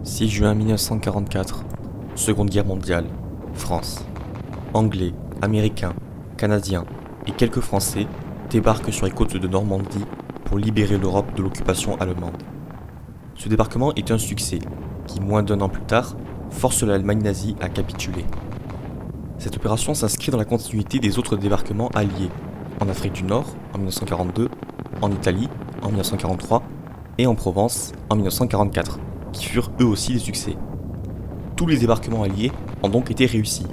6 juin 1944, Seconde Guerre mondiale, France. Anglais, Américains, Canadiens et quelques Français débarquent sur les côtes de Normandie pour libérer l'Europe de l'occupation allemande. Ce débarquement est un succès qui, moins d'un an plus tard, force l'Allemagne nazie à capituler. Cette opération s'inscrit dans la continuité des autres débarquements alliés, en Afrique du Nord en 1942, en Italie en 1943 et en Provence en 1944, qui furent eux aussi des succès. Tous les débarquements alliés ont donc été réussis,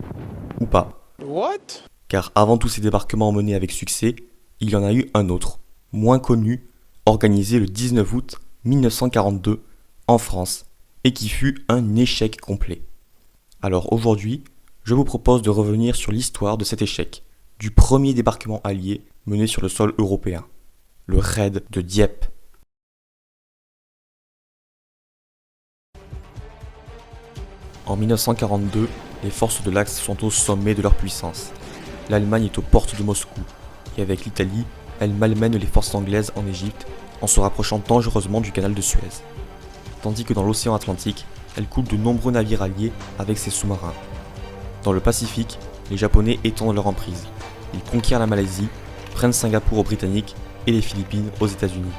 ou pas. What? Car avant tous ces débarquements menés avec succès, il y en a eu un autre, moins connu, organisé le 19 août 1942 en France, et qui fut un échec complet. Alors aujourd'hui, je vous propose de revenir sur l'histoire de cet échec, du premier débarquement allié mené sur le sol européen, le raid de Dieppe. En 1942, les forces de l'Axe sont au sommet de leur puissance. L'Allemagne est aux portes de Moscou, et avec l'Italie, elle malmène les forces anglaises en Égypte en se rapprochant dangereusement du canal de Suez. Tandis que dans l'océan Atlantique, elle coule de nombreux navires alliés avec ses sous-marins. Dans le Pacifique, les Japonais étendent leur emprise. Ils conquièrent la Malaisie, prennent Singapour aux Britanniques et les Philippines aux États-Unis.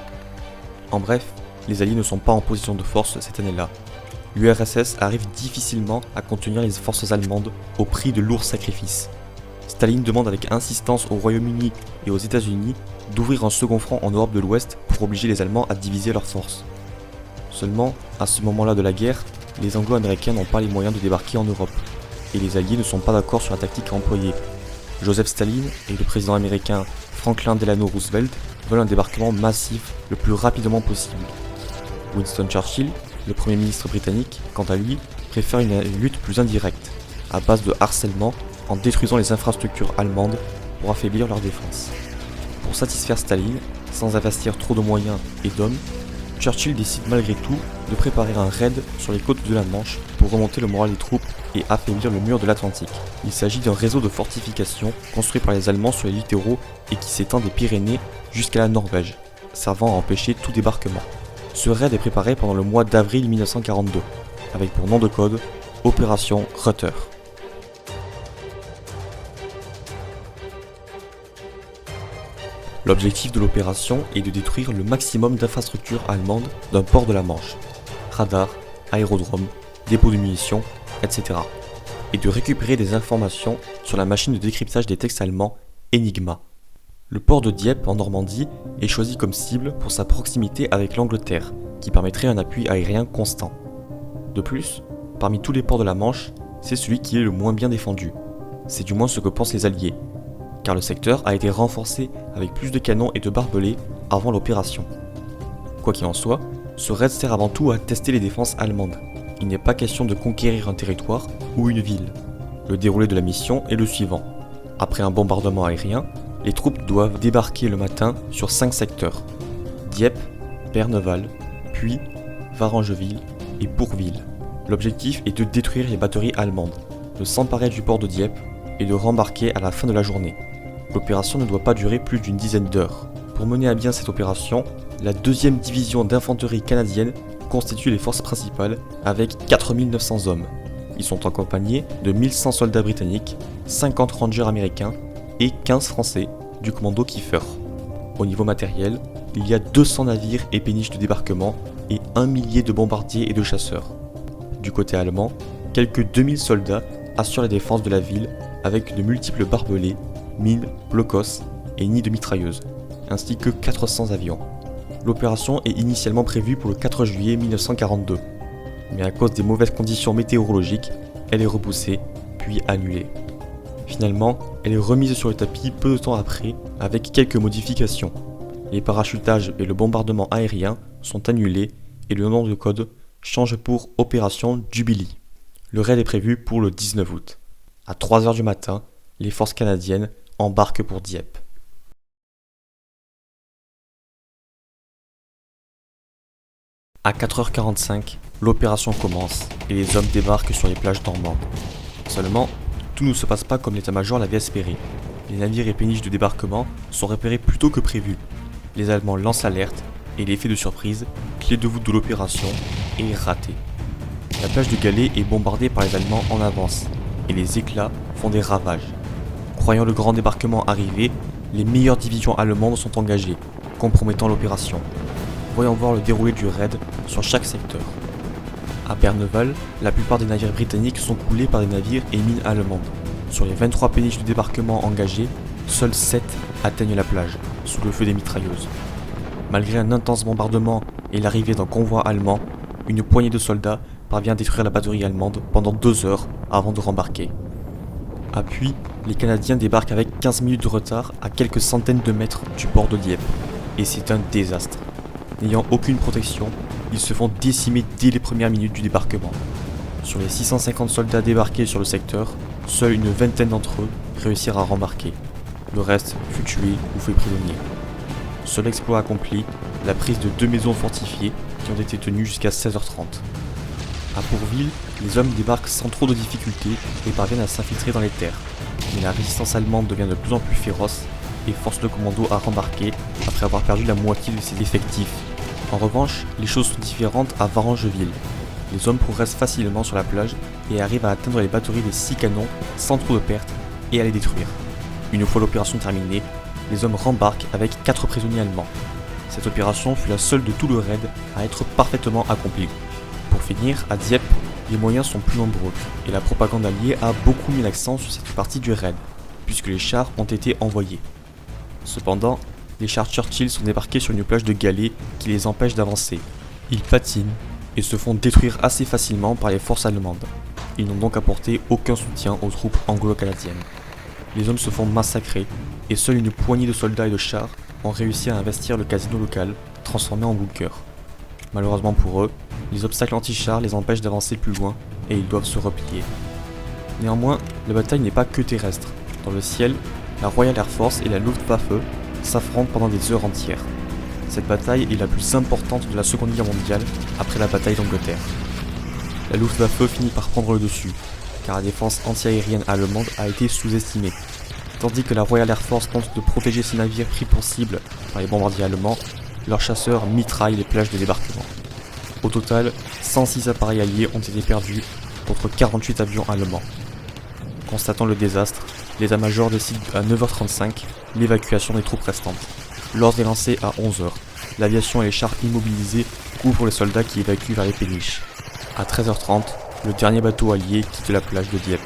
En bref, les Alliés ne sont pas en position de force cette année-là. L'URSS arrive difficilement à contenir les forces allemandes au prix de lourds sacrifices. Staline demande avec insistance au Royaume-Uni et aux États-Unis d'ouvrir un second front en Europe de l'Ouest pour obliger les Allemands à diviser leurs forces. Seulement, à ce moment-là de la guerre, les Anglo-Américains n'ont pas les moyens de débarquer en Europe, et les Alliés ne sont pas d'accord sur la tactique à employer. Joseph Staline et le président américain Franklin Delano Roosevelt veulent un débarquement massif le plus rapidement possible. Winston Churchill, le Premier ministre britannique, quant à lui, préfère une lutte plus indirecte, à base de harcèlement, en détruisant les infrastructures allemandes pour affaiblir leur défense. Pour satisfaire Staline, sans investir trop de moyens et d'hommes, Churchill décide malgré tout de préparer un raid sur les côtes de la Manche pour remonter le moral des troupes et affaiblir le mur de l'Atlantique. Il s'agit d'un réseau de fortifications construit par les Allemands sur les littoraux et qui s'étend des Pyrénées jusqu'à la Norvège, servant à empêcher tout débarquement. Ce raid est préparé pendant le mois d'avril 1942, avec pour nom de code Opération Rutter. L'objectif de l'opération est de détruire le maximum d'infrastructures allemandes d'un port de la Manche, radars, aérodromes, dépôts de munitions, etc. et de récupérer des informations sur la machine de décryptage des textes allemands Enigma. Le port de Dieppe en Normandie est choisi comme cible pour sa proximité avec l'Angleterre, qui permettrait un appui aérien constant. De plus, parmi tous les ports de la Manche, c'est celui qui est le moins bien défendu. C'est du moins ce que pensent les Alliés, car le secteur a été renforcé avec plus de canons et de barbelés avant l'opération. Quoi qu'il en soit, ce raid sert avant tout à tester les défenses allemandes. Il n'est pas question de conquérir un territoire ou une ville. Le déroulé de la mission est le suivant. Après un bombardement aérien, les troupes doivent débarquer le matin sur 5 secteurs. Dieppe, Berneval, puis Varangeville et Bourville. L'objectif est de détruire les batteries allemandes, de s'emparer du port de Dieppe et de rembarquer à la fin de la journée. L'opération ne doit pas durer plus d'une dizaine d'heures. Pour mener à bien cette opération, la 2e division d'infanterie canadienne constitue les forces principales avec 4900 hommes. Ils sont accompagnés de 1100 soldats britanniques, 50 rangers américains et 15 français du commando Kiefer. Au niveau matériel, il y a 200 navires et péniches de débarquement et 1 millier de bombardiers et de chasseurs. Du côté allemand, quelques 2000 soldats assurent la défense de la ville avec de multiples barbelés, mines, blocos et nids de mitrailleuses, ainsi que 400 avions. L'opération est initialement prévue pour le 4 juillet 1942, mais à cause des mauvaises conditions météorologiques, elle est repoussée, puis annulée. Finalement, elle est remise sur le tapis peu de temps après, avec quelques modifications. Les parachutages et le bombardement aérien sont annulés et le nom de code change pour Opération Jubilee. Le raid est prévu pour le 19 août. À 3h du matin, les forces canadiennes embarquent pour Dieppe. À 4h45, l'opération commence et les hommes débarquent sur les plages normandes. Seulement, tout ne se passe pas comme l'état-major l'avait espéré. Les navires et péniches de débarquement sont repérés plus tôt que prévu. Les Allemands lancent l'alerte et l'effet de surprise, clé de voûte de l'opération, est raté. La plage de Galets est bombardée par les Allemands en avance, et les éclats font des ravages. Croyant le grand débarquement arriver, les meilleures divisions allemandes sont engagées, compromettant l'opération. Voyons voir le déroulé du raid sur chaque secteur. À Berneval, la plupart des navires britanniques sont coulés par des navires et mines allemandes. Sur les 23 péniches de débarquement engagées, seuls 7 atteignent la plage, sous le feu des mitrailleuses. Malgré un intense bombardement et l'arrivée d'un convoi allemand, une poignée de soldats parvient à détruire la batterie allemande pendant 2 heures avant de rembarquer. À Puy, les Canadiens débarquent avec 15 minutes de retard à quelques centaines de mètres du port de Dieppe, et c'est un désastre. N'ayant aucune protection, ils se font décimer dès les premières minutes du débarquement. Sur les 650 soldats débarqués sur le secteur, seule une vingtaine d'entre eux réussirent à rembarquer. Le reste fut tué ou fait prisonnier. Seul exploit accompli, la prise de 2 maisons fortifiées qui ont été tenues jusqu'à 16h30. À Pourville, les hommes débarquent sans trop de difficultés et parviennent à s'infiltrer dans les terres. Mais la résistance allemande devient de plus en plus féroce et force le commando à rembarquer après avoir perdu la moitié de ses effectifs. En revanche, les choses sont différentes à Varangeville. Les hommes progressent facilement sur la plage et arrivent à atteindre les batteries des 6 canons sans trop de pertes et à les détruire. Une fois l'opération terminée, les hommes rembarquent avec 4 prisonniers allemands. Cette opération fut la seule de tout le raid à être parfaitement accomplie. Pour finir, à Dieppe, les moyens sont plus nombreux et la propagande alliée a beaucoup mis l'accent sur cette partie du raid, puisque les chars ont été envoyés. Cependant, les chars Churchill sont débarqués sur une plage de galets qui les empêche d'avancer. Ils patinent et se font détruire assez facilement par les forces allemandes. Ils n'ont donc apporté aucun soutien aux troupes anglo-canadiennes. Les hommes se font massacrer et seule une poignée de soldats et de chars ont réussi à investir le casino local, transformé en bunker. Malheureusement pour eux, les obstacles anti-chars les empêchent d'avancer plus loin et ils doivent se replier. Néanmoins, la bataille n'est pas que terrestre. Dans le ciel, la Royal Air Force et la Luftwaffe s'affrontent pendant des heures entières. Cette bataille est la plus importante de la Seconde Guerre mondiale après la bataille d'Angleterre. La Luftwaffe finit par prendre le dessus, car la défense anti-aérienne allemande a été sous-estimée. Tandis que la Royal Air Force tente de protéger ses navires pris pour cible par les bombardiers allemands, leurs chasseurs mitraillent les plages de débarquement. Au total, 106 appareils alliés ont été perdus contre 48 avions allemands. Constatant le désastre, l'état-major décide à 9h35 l'évacuation des troupes restantes. L'ordre est lancé à 11h. L'aviation et les chars immobilisés couvrent les soldats qui évacuent vers les péniches. À 13h30, le dernier bateau allié quitte la plage de Dieppe,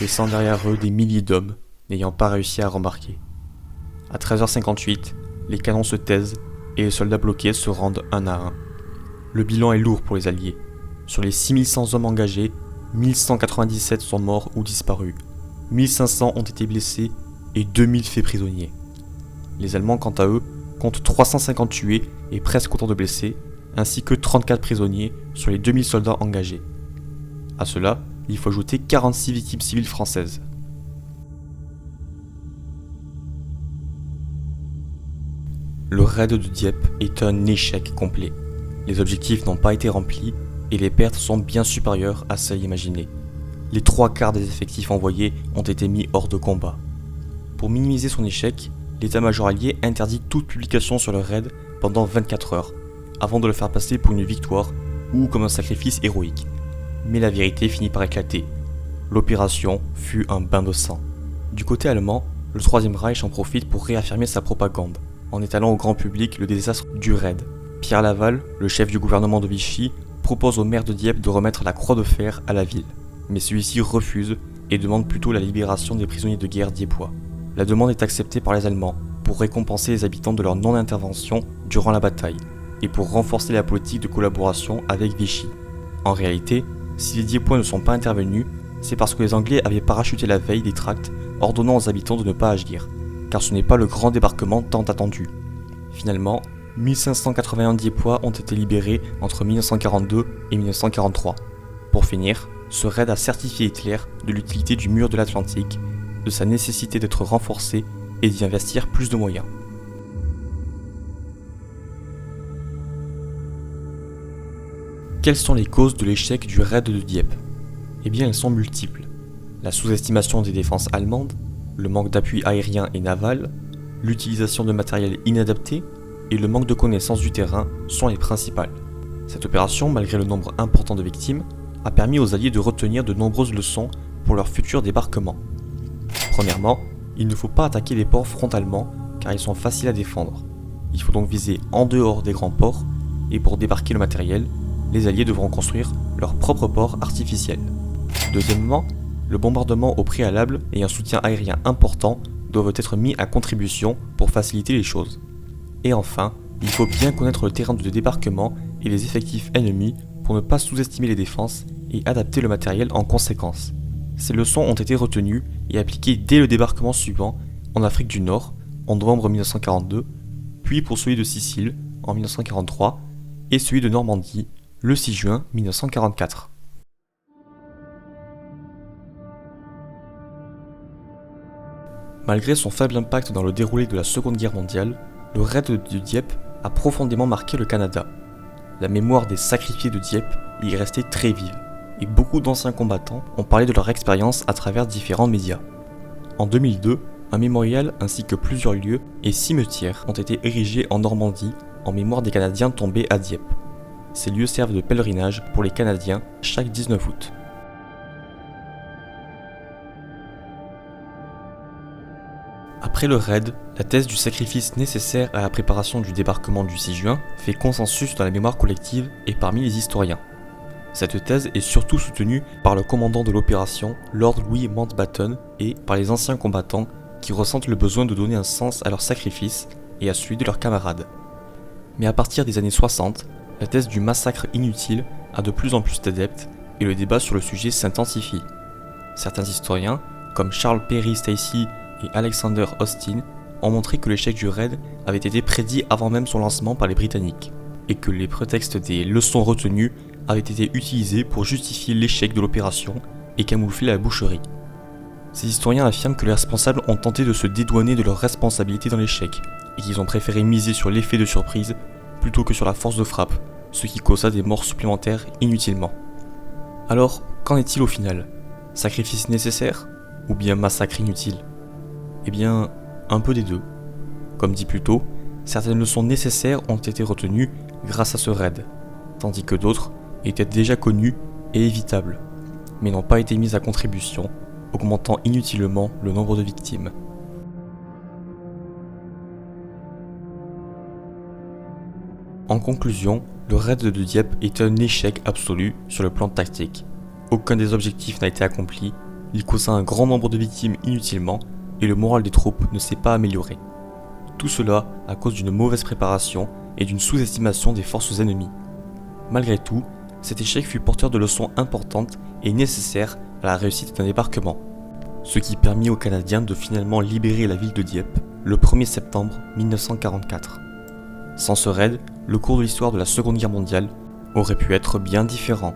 laissant derrière eux des milliers d'hommes n'ayant pas réussi à rembarquer. À 13h58, les canons se taisent et les soldats bloqués se rendent un à un. Le bilan est lourd pour les Alliés. Sur les 6100 hommes engagés, 1197 sont morts ou disparus, 1500 ont été blessés et 2000 faits prisonniers. Les Allemands, quant à eux, comptent 350 tués et presque autant de blessés, ainsi que 34 prisonniers sur les 2000 soldats engagés. À cela, il faut ajouter 46 victimes civiles françaises. Le raid de Dieppe est un échec complet. Les objectifs n'ont pas été remplis et les pertes sont bien supérieures à celles imaginées. Les 3/4 des effectifs envoyés ont été mis hors de combat. Pour minimiser son échec, l'état-major allié interdit toute publication sur le raid pendant 24 heures, avant de le faire passer pour une victoire ou comme un sacrifice héroïque. Mais la vérité finit par éclater. L'opération fut un bain de sang. Du côté allemand, le Troisième Reich en profite pour réaffirmer sa propagande, en étalant au grand public le désastre du raid. Pierre Laval, le chef du gouvernement de Vichy, propose au maire de Dieppe de remettre la croix de fer à la ville. Mais celui-ci refuse et demande plutôt la libération des prisonniers de guerre diepois. La demande est acceptée par les Allemands pour récompenser les habitants de leur non-intervention durant la bataille et pour renforcer la politique de collaboration avec Vichy. En réalité, si les Diepois ne sont pas intervenus, c'est parce que les Anglais avaient parachuté la veille des tracts ordonnant aux habitants de ne pas agir, car ce n'est pas le grand débarquement tant attendu. Finalement, 1581 Diepois ont été libérés entre 1942 et 1943. Pour finir, ce raid a certifié Hitler de l'utilité du mur de l'Atlantique, de sa nécessité d'être renforcé et d'y investir plus de moyens. Quelles sont les causes de l'échec du raid de Dieppe ? Eh bien, elles sont multiples. La sous-estimation des défenses allemandes, le manque d'appui aérien et naval, l'utilisation de matériel inadapté et le manque de connaissance du terrain sont les principales. Cette opération, malgré le nombre important de victimes, a permis aux Alliés de retenir de nombreuses leçons pour leur futur débarquement. Premièrement, il ne faut pas attaquer les ports frontalement car ils sont faciles à défendre. Il faut donc viser en dehors des grands ports et pour débarquer le matériel, les Alliés devront construire leur propre port artificiel. Deuxièmement, le bombardement au préalable et un soutien aérien important doivent être mis à contribution pour faciliter les choses. Et enfin, il faut bien connaître le terrain de débarquement et les effectifs ennemis pour ne pas sous-estimer les défenses et adapter le matériel en conséquence. Ces leçons ont été retenues et appliquées dès le débarquement suivant en Afrique du Nord en novembre 1942, puis pour celui de Sicile en 1943 et celui de Normandie le 6 juin 1944. Malgré son faible impact dans le déroulé de la Seconde Guerre mondiale, le raid de Dieppe a profondément marqué le Canada. La mémoire des sacrifiés de Dieppe y est restée très vive, et beaucoup d'anciens combattants ont parlé de leur expérience à travers différents médias. En 2002, un mémorial ainsi que plusieurs lieux et cimetières ont été érigés en Normandie en mémoire des Canadiens tombés à Dieppe. Ces lieux servent de pèlerinage pour les Canadiens chaque 19 août. Après le raid, la thèse du sacrifice nécessaire à la préparation du débarquement du 6 juin fait consensus dans la mémoire collective et parmi les historiens. Cette thèse est surtout soutenue par le commandant de l'opération, Lord Louis Mountbatten, et par les anciens combattants qui ressentent le besoin de donner un sens à leur sacrifice et à celui de leurs camarades. Mais à partir des années 60, la thèse du massacre inutile a de plus en plus d'adeptes et le débat sur le sujet s'intensifie. Certains historiens, comme Charles Perry Stacey et Alexander Austin, ont montré que l'échec du raid avait été prédit avant même son lancement par les Britanniques, et que les prétextes des leçons retenues avaient été utilisés pour justifier l'échec de l'opération et camoufler la boucherie. Ces historiens affirment que les responsables ont tenté de se dédouaner de leur responsabilité dans l'échec, et qu'ils ont préféré miser sur l'effet de surprise plutôt que sur la force de frappe, ce qui causa des morts supplémentaires inutilement. Alors, qu'en est-il au final ? Sacrifice nécessaire ou bien massacre inutile ? Eh bien, un peu des deux. Comme dit plus tôt, certaines leçons nécessaires ont été retenues grâce à ce raid, tandis que d'autres étaient déjà connues et évitables, mais n'ont pas été mises à contribution, augmentant inutilement le nombre de victimes. En conclusion, le raid de Dieppe est un échec absolu sur le plan tactique. Aucun des objectifs n'a été accompli, il causa un grand nombre de victimes inutilement, et le moral des troupes ne s'est pas amélioré. Tout cela à cause d'une mauvaise préparation et d'une sous-estimation des forces ennemies. Malgré tout, cet échec fut porteur de leçons importantes et nécessaires à la réussite d'un débarquement, ce qui permit aux Canadiens de finalement libérer la ville de Dieppe le 1er septembre 1944. Sans ce raid, le cours de l'histoire de la Seconde Guerre mondiale aurait pu être bien différent.